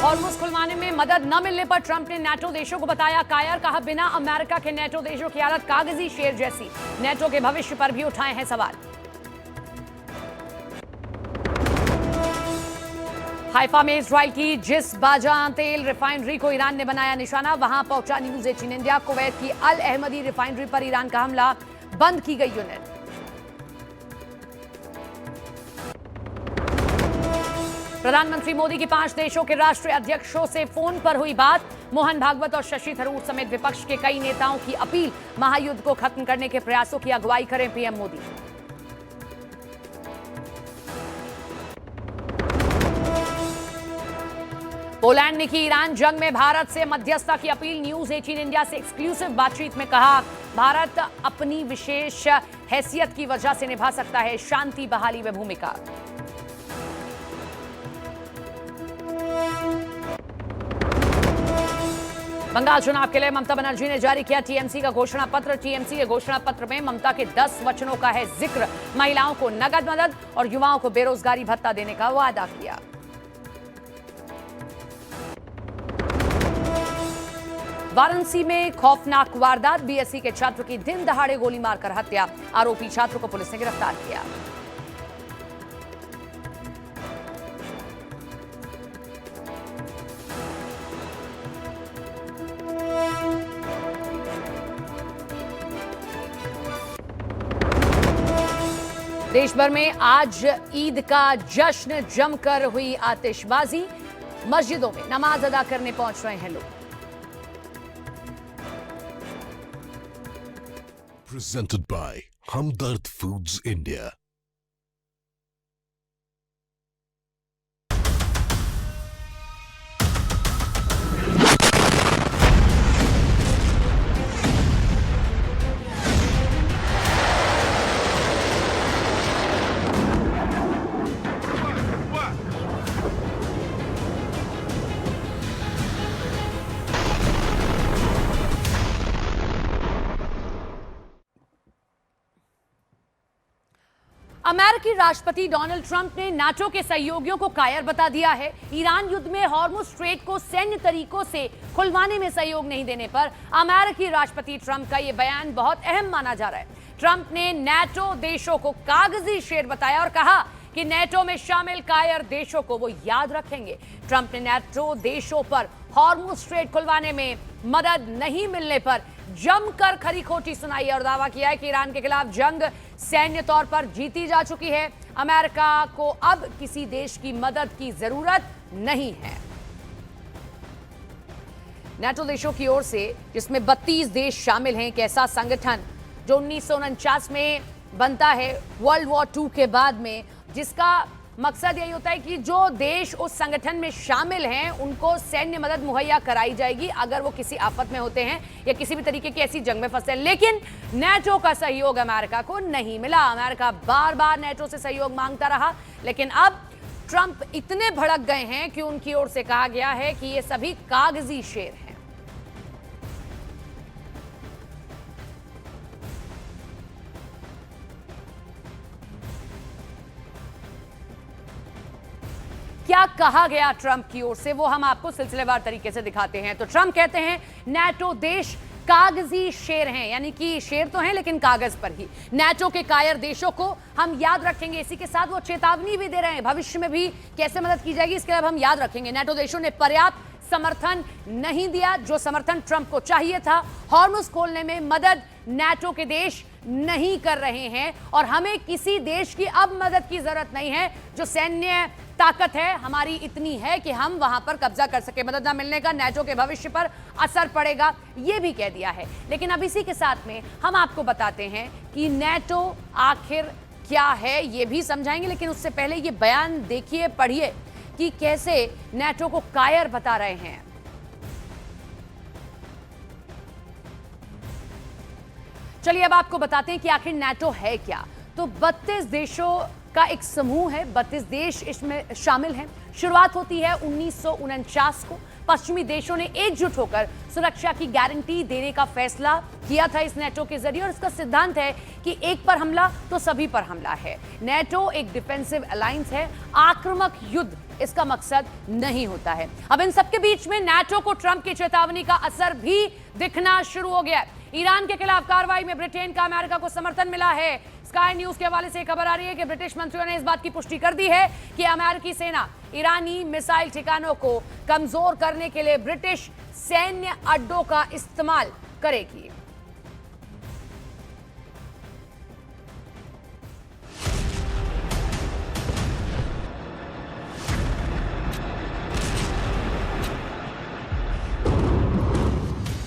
Hormuz खुलवाने में मदद न मिलने पर ट्रंप ने नेटो देशों को बताया कायर। कहा बिना अमेरिका के नेटो देशों की हालत कागजी शेर जैसी। नेटो के भविष्य पर भी उठाए हैं सवाल। हाइफा में इजराइल की जिस बाजान तेल रिफाइनरी को ईरान ने बनाया निशाना, वहां पहुंचा न्यूज 18 इंडिया। कुवैत की अल अहमदी रिफाइनरी पर ईरान का हमला, बंद की गई यूनिट। प्रधानमंत्री मोदी की 5 देशों के राष्ट्रीय अध्यक्षों से फोन पर हुई बात। मोहन भागवत और शशि थरूर समेत विपक्ष के कई नेताओं की अपील, महायुद्ध को खत्म करने के प्रयासों की अगुवाई करें पीएम मोदी। पोलैंड ने की ईरान जंग में भारत से मध्यस्थता की अपील। न्यूज 18 इंडिया से एक्सक्लूसिव बातचीत में कहा भारत अपनी विशेष हैसियत की वजह से निभा सकता है शांति बहाली में भूमिका। बंगाल चुनाव के लिए ममता बनर्जी ने जारी किया टीएमसी का घोषणा पत्र। टीएमसी के घोषणा पत्र में ममता के 10 वचनों का है जिक्र। महिलाओं को नगद मदद और युवाओं को बेरोजगारी भत्ता देने का वादा किया। वाराणसी में खौफनाक वारदात, बीएससी के छात्र की दिन दहाड़े गोली मारकर हत्या। आरोपी छात्र को पुलिस ने गिरफ्तार किया। देश भर में आज ईद का जश्न, जमकर हुई आतिशबाजी। मस्जिदों में नमाज अदा करने पहुंच रहे हैं लोग। Presented by Hamdard Foods India. अमेरिकी राष्ट्रपति डोनाल्ड ट्रंप ने नाटो के सहयोगियों को कायर बता दिया है। ईरान युद्ध में हॉर्मुज स्ट्रेट को सैन्य तरीकों से खुलवाने में सहयोग नहीं देने पर अमेरिकी राष्ट्रपति ट्रंप का यह बयान बहुत अहम माना जा रहा है। ट्रंप ने नाटो देशों को कागजी शेर बताया और कहा कि नाटो में शामिल कायर देशों को वो याद रखेंगे। ट्रंप ने नाटो देशों पर हॉर्मुज स्ट्रेट खुलवाने में मदद नहीं मिलने पर जमकर खरी खोटी सुनाई और दावा किया है कि ईरान के खिलाफ जंग सैन्य तौर पर जीती जा चुकी है। अमेरिका को अब किसी देश की मदद की जरूरत नहीं है। नाटो देशों की ओर से, जिसमें 32 देश शामिल हैं, एक ऐसा संगठन जो 1949 में बनता है, वर्ल्ड वॉर 2 के बाद में, जिसका मकसद यही होता है कि जो देश उस संगठन में शामिल हैं उनको सैन्य मदद मुहैया कराई जाएगी अगर वो किसी आफत में होते हैं या किसी भी तरीके की ऐसी जंग में फंसते हैं। लेकिन नाटो का सहयोग अमेरिका को नहीं मिला। अमेरिका बार बार नाटो से सहयोग मांगता रहा, लेकिन अब ट्रंप इतने भड़क गए हैं कि उनकी ओर से कहा गया है कि ये सभी कागजी शेर हैं। क्या कहा गया ट्रंप की ओर से, वो हम आपको सिलसिलेवार तरीके से दिखाते हैं। तो ट्रंप कहते हैं नाटो देश कागजी शेर हैं, यानी कि शेर तो हैं लेकिन कागज पर ही। नाटो के कायर देशों को हम याद रखेंगे। इसी के साथ वो चेतावनी भी दे रहे हैं, भविष्य में भी कैसे मदद की जाएगी इसके लिए हम याद रखेंगे। नाटो देशों ने पर्याप्त समर्थन नहीं दिया, जो समर्थन ट्रंप को चाहिए था। हॉर्मुज खोलने में मदद नाटो के देश नहीं कर रहे हैं और हमें किसी देश की अब मदद की जरूरत नहीं है। जो सैन्य ताकत है हमारी इतनी है कि हम वहां पर कब्जा कर सके। मदद न मिलने का नाटो के भविष्य पर असर पड़ेगा, यह भी कह दिया है। लेकिन अब इसी के साथ में हम आपको बताते हैं कि नाटो आखिर क्या है, यह भी समझाएंगे। लेकिन उससे पहले यह बयान देखिए, पढ़िए कि कैसे नाटो को कायर बता रहे हैं। चलिए अब आपको बताते हैं कि आखिर नाटो है क्या। तो 32 देशों का एक समूह है, 32 देश इसमें शामिल हैं। शुरुआत होती है 1949 को। पश्चिमी देशों ने एकजुट होकर सुरक्षा की गारंटी देने का फैसला किया था इस नाटो के जरिए, और इसका सिद्धांत है कि एक पर हमला तो सभी पर हमला है। नाटो एक डिफेंसिव अलायंस है, आक्रामक युद्ध इसका मकसद नहीं होता है। अब इन सबके बीच में नाटो को ट्रंप की चेतावनी का असर भी दिखना शुरू हो गया है। ईरान के खिलाफ कार्रवाई में ब्रिटेन का अमेरिका को समर्थन मिला है। स्काई न्यूज के हवाले से खबर आ रही है कि ब्रिटिश मंत्रियों ने इस बात की पुष्टि कर दी है कि अमेरिकी सेना ईरानी मिसाइल ठिकानों को कमजोर करने के लिए ब्रिटिश सैन्य अड्डों का इस्तेमाल करेगी।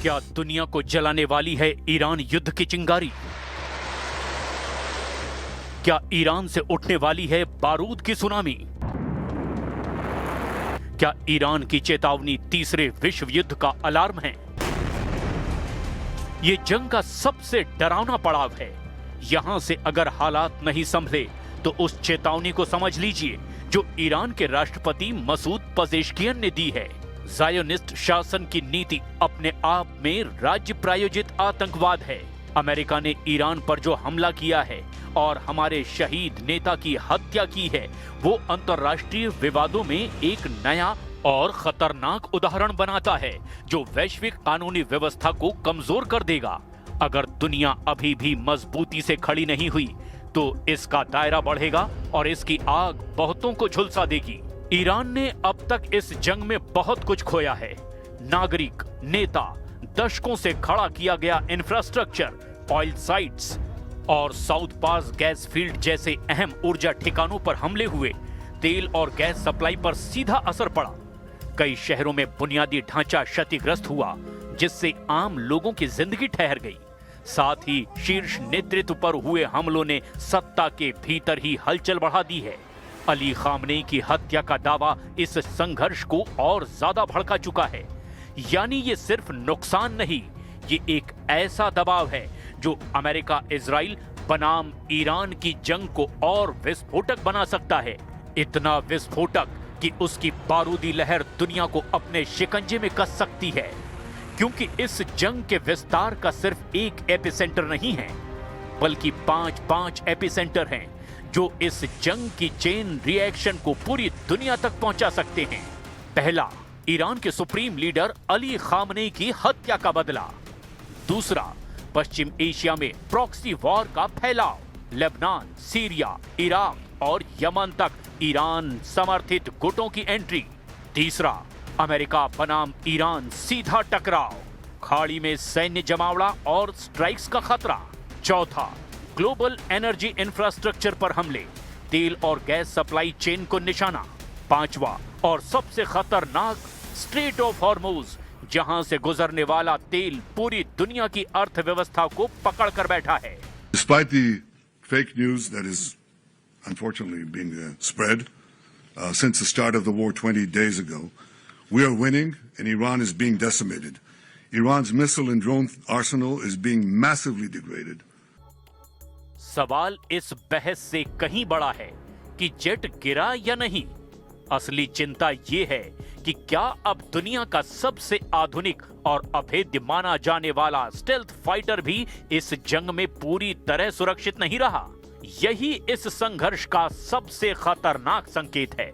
क्या दुनिया को जलाने वाली है ईरान युद्ध की चिंगारी? क्या ईरान से उठने वाली है बारूद की सुनामी? क्या ईरान की चेतावनी तीसरे विश्व युद्ध का अलार्म है? यह जंग का सबसे डरावना पड़ाव है। यहां से अगर हालात नहीं संभले तो उस चेतावनी को समझ लीजिए जो ईरान के राष्ट्रपति मसूद पजेश्कियन ने दी है। ज़ायोनिस्ट शासन की नीति अपने आप में राज्य प्रायोजित आतंकवाद है। अमेरिका ने ईरान पर जो हमला किया है और हमारे शहीद नेता की हत्या की है, वो अंतर्राष्ट्रीय विवादों में एक नया और खतरनाक उदाहरण बनाता है जो वैश्विक कानूनी व्यवस्था को कमजोर कर देगा। अगर दुनिया अभी भी मजबूती से खड़ी नहीं हुई तो इसका दायरा बढ़ेगा और इसकी आग बहुतों को झुलसा देगी। ईरान ने अब तक इस जंग में बहुत कुछ खोया है। नागरिक, नेता, दशकों से खड़ा किया गया इंफ्रास्ट्रक्चर, ऑयल साइट्स और साउथ पास गैस फील्ड जैसे अहम ऊर्जा ठिकानों पर हमले हुए। तेल और गैस सप्लाई पर सीधा असर पड़ा। कई शहरों में बुनियादी ढांचा क्षतिग्रस्त हुआ जिससे आम लोगों की जिंदगी ठहर गई। साथ ही शीर्ष नेतृत्व पर हुए हमलों ने सत्ता के भीतर ही हलचल बढ़ा दी है। अली खामनेई की हत्या का दावा इस संघर्ष को और ज्यादा भड़का चुका है। यानी ये सिर्फ नुकसान नहीं, ये एक ऐसा दबाव है जो अमेरिका इजराइल बनाम ईरान की जंग को और विस्फोटक बना सकता है। इतना विस्फोटक कि उसकी बारूदी लहर दुनिया को अपने शिकंजे में कस सकती है। क्योंकि इस जंग के विस्तार का सिर्फ एक एपिसेंटर नहीं है, बल्कि 5 एपिसेंटर हैं जो इस जंग की चेन रिएक्शन को पूरी दुनिया तक पहुंचा सकते हैं। पहला, ईरान के सुप्रीम लीडर अली खामनेई की हत्या का बदला। दूसरा, पश्चिम एशिया में प्रॉक्सी वॉर का फैलाव। लेबनान, सीरिया, इराक और यमन तक ईरान समर्थित गुटों की एंट्री। तीसरा, अमेरिका बनाम ईरान सीधा टकराव, खाड़ी में सैन्य जमावड़ा और स्ट्राइक्स का खतरा। चौथा, ग्लोबल एनर्जी इंफ्रास्ट्रक्चर पर हमले, तेल और गैस सप्लाई चेन को निशाना। पांचवा और सबसे खतरनाक, स्ट्रेट ऑफ हॉर्मुज, जहां से गुजरने वाला तेल पूरी दुनिया की अर्थव्यवस्था को पकड़ कर बैठा है। Despite the fake news that is unfortunately being spread since the start of the war 20 days ago, we are winning and Iran is being decimated. Iran's missile and drone arsenal is being massively degraded. सवाल इस बहस से कहीं बड़ा है कि jet गिरा या नहीं। असली चिंता यह है कि क्या अब दुनिया का सबसे आधुनिक और अभेद्य माना जाने वाला स्टेल्थ फाइटर भी इस जंग में पूरी तरह सुरक्षित नहीं रहा। यही इस संघर्ष का सबसे खतरनाक संकेत है,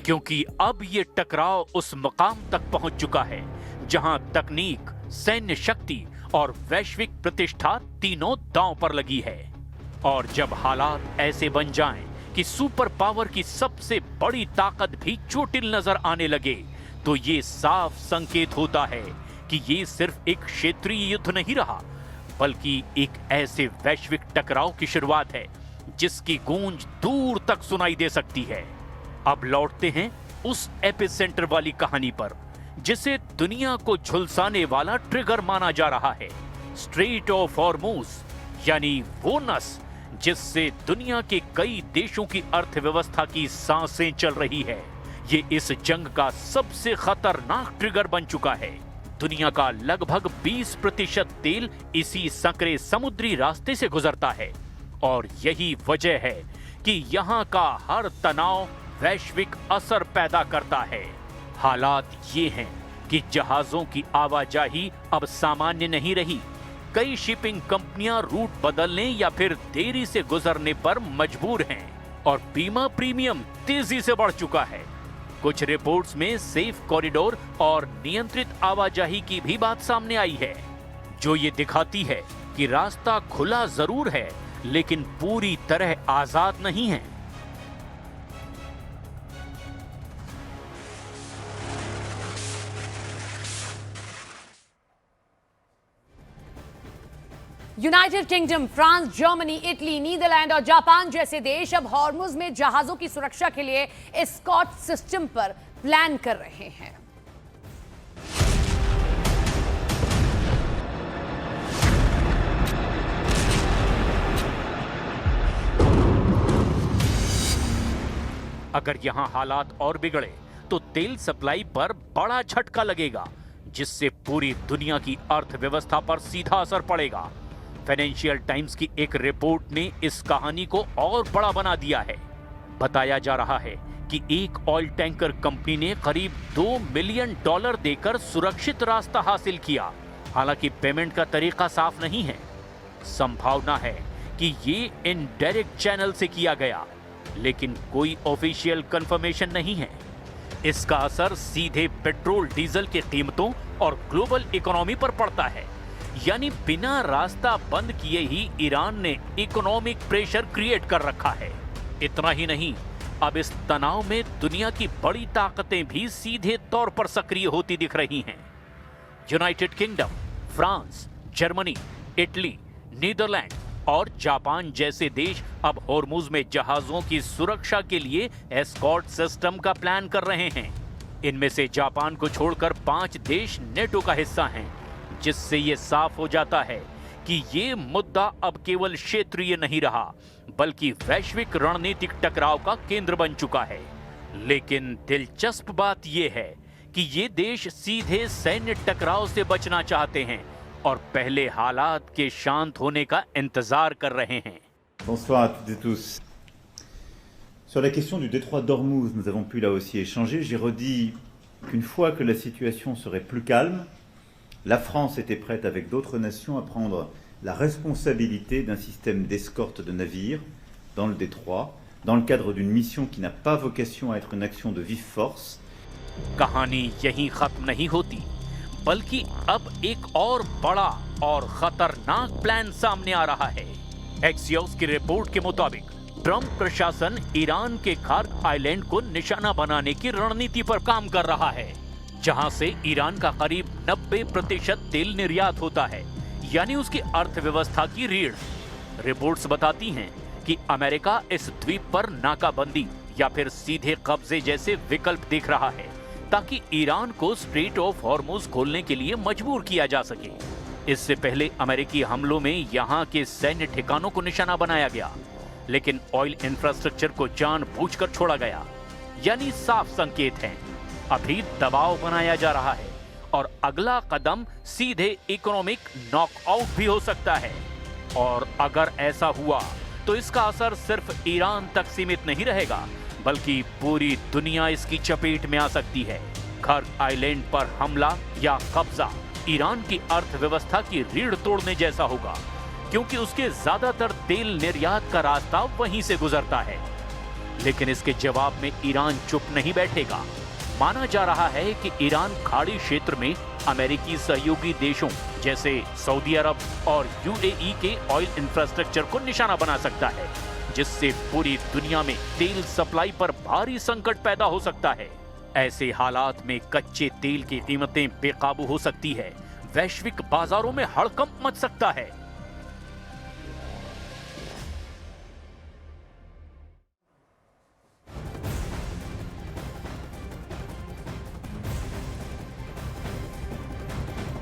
क्योंकि अब ये टकराव उस मुकाम तक पहुंच चुका है जहां तकनीक, सैन्य शक्ति और वैश्विक प्रतिष्ठा तीनों दांव पर लगी है। और जब हालात ऐसे बन जाएं कि सुपर पावर की सबसे बड़ी ताकत भी चोटिल नजर आने लगे, तो ये साफ संकेत होता है कि ये सिर्फ एक क्षेत्रीय युद्ध नहीं रहा, बल्कि एक ऐसे वैश्विक टकराव की शुरुआत है जिसकी गूंज दूर तक सुनाई दे सकती है। अब लौटते हैं उस एपिसेंटर वाली कहानी पर जिसे दुनिया को झुलसाने वाला ट्रिगर माना जा रहा है। स्ट्रेट ऑफ हॉर्मुज, यानी वो नस जिससे दुनिया के कई देशों की अर्थव्यवस्था की सांसें चल रही है। ये इस जंग का सबसे खतरनाक ट्रिगर बन चुका है। दुनिया का लगभग 20% तेल इसी संकरे समुद्री रास्ते से गुजरता है और यही वजह है कि यहाँ का हर तनाव वैश्विक असर पैदा करता है। हालात ये हैं कि जहाजों की आवाजाही अब सामान्य नहीं रही। कई शिपिंग कंपनियां रूट बदलने या फिर देरी से गुजरने पर मजबूर हैं और बीमा प्रीमियम तेजी से बढ़ चुका है। कुछ रिपोर्ट्स में सेफ कॉरिडोर और नियंत्रित आवाजाही की भी बात सामने आई है, जो ये दिखाती है कि रास्ता खुला जरूर है लेकिन पूरी तरह आजाद नहीं है। United Kingdom, France, Germany, Italy, Netherlands और जापान जैसे देश अब हॉर्मुज में जहाजों की सुरक्षा के लिए एस्कॉर्ट सिस्टम पर प्लान कर रहे हैं। अगर यहां हालात और बिगड़े तो तेल सप्लाई पर बड़ा झटका लगेगा, जिससे पूरी दुनिया की अर्थव्यवस्था पर सीधा असर पड़ेगा। फाइनेंशियल टाइम्स की एक रिपोर्ट ने इस कहानी को और बड़ा बना दिया है। बताया जा रहा है कि एक ऑयल टैंकर कंपनी ने करीब $2 मिलियन देकर सुरक्षित रास्ता हासिल किया। हालांकि पेमेंट का तरीका साफ नहीं है। संभावना है कि ये इनडायरेक्ट चैनल से किया गया, लेकिन कोई ऑफिशियल कंफर्मेशन नहीं है। इसका असर सीधे पेट्रोल डीजल की कीमतों और ग्लोबल इकोनॉमी पर पड़ता है। यानी बिना रास्ता बंद किए ही ईरान ने इकोनॉमिक प्रेशर क्रिएट कर रखा है। इतना ही नहीं, अब इस तनाव में दुनिया की बड़ी ताकतें भी सीधे तौर पर सक्रिय होती दिख रही हैं। United Kingdom, France, Germany, Italy, Netherlands और जापान जैसे देश अब हॉर्मुज में जहाजों की सुरक्षा के लिए एस्कॉर्ट सिस्टम का प्लान कर रहे हैं। इनमें से जापान को छोड़कर 5 देश नेटो का हिस्सा हैं, जिससे ये साफ हो जाता है कि ये मुद्दा अब केवल क्षेत्रीय नहीं रहा, बल्कि वैश्विक रणनीतिक टकराव का केंद्र बन चुका है। लेकिन दिलचस्प बात यह है कि ये देश सीधे सैन्य टकराव से बचना चाहते हैं और पहले हालात के शांत होने का इंतजार कर रहे हैं। Bonsoir à toutes et tous. Sur la question du détroit d'Ormuz, nous avons pu là aussi échanger. J'ai redit qu'une fois que la situation serait plus calme, la France était prête avec d'autres nations à prendre la responsabilité d'un système d'escorte de navires dans le détroit, dans le cadre d'une mission qui n'a pas vocation à être une action de vive force. कहानी यहीं खत्म नहीं होती, बल्कि अब एक और बड़ा और खतरनाक प्लान सामने आ रहा है। एक्सियोस की रिपोर्ट के मुताबिक ट्रंप प्रशासन ईरान के खार्क आइलैंड को निशाना बनाने की रणनीति पर काम कर रहा है, जहां से ईरान का करीब 90% तेल निर्यात होता है, यानी उसकी अर्थव्यवस्था की रीढ़। रिपोर्ट्स बताती हैं कि अमेरिका इस द्वीप पर नाकाबंदी या फिर सीधे कब्जे जैसे विकल्प देख रहा है, ताकि ईरान को स्ट्रेट ऑफ हॉर्मुज खोलने के लिए मजबूर किया जा सके। इससे पहले अमेरिकी हमलों में यहां के सैन्य ठिकानों को निशाना बनाया गया, लेकिन ऑयल इंफ्रास्ट्रक्चर को जानबूझकर छोड़ा गया। यानी साफ संकेत है, अभी दबाव बनाया जा रहा है और अगला कदम सीधे इकोनॉमिक नॉकआउट भी हो सकता है। और अगर ऐसा हुआ तो इसका असर सिर्फ ईरान तक सीमित नहीं रहेगा, बल्कि पूरी दुनिया इसकी चपेट में आ सकती है। खार्क आइलैंड पर हमला या कब्जा ईरान की अर्थव्यवस्था की रीढ़ तोड़ने जैसा होगा, क्योंकि उसके ज्यादातर तेल निर्यात का रास्ता वहीं से गुजरता है। लेकिन इसके जवाब में ईरान चुप नहीं बैठेगा। माना जा रहा है कि ईरान खाड़ी क्षेत्र में अमेरिकी सहयोगी देशों जैसे सऊदी अरब और यूएई के ऑयल इंफ्रास्ट्रक्चर को निशाना बना सकता है, जिससे पूरी दुनिया में तेल सप्लाई पर भारी संकट पैदा हो सकता है। ऐसे हालात में कच्चे तेल की कीमतें बेकाबू हो सकती है, वैश्विक बाजारों में हड़कंप मच सकता है।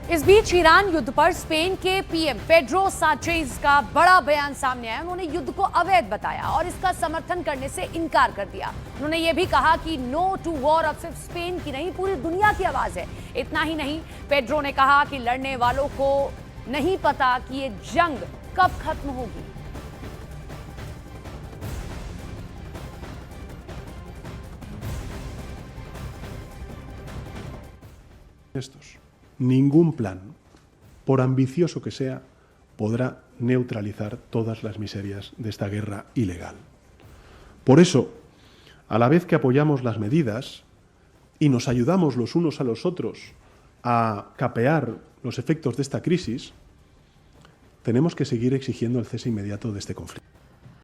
इस बीच ईरान युद्ध पर स्पेन के पीएम पेड्रो साnchez का बड़ा बयान सामने आया। उन्होंने युद्ध को अवैध बताया और इसका समर्थन करने से इनकार कर दिया। उन्होंने ये भी कहा कि नो टू वॉर अब सिर्फ स्पेन की नहीं, पूरी दुनिया की आवाज है। इतना ही नहीं, पेड्रो ने कहा कि लड़ने वालों को नहीं पता कि ये जंग कब खत्म होगी। Ningún plan, por ambicioso que sea, podrá neutralizar todas las miserias de esta guerra ilegal. Por eso, a la vez que apoyamos las medidas y nos ayudamos los unos a los otros a capear los efectos de esta crisis, tenemos que seguir exigiendo el cese inmediato de este conflicto.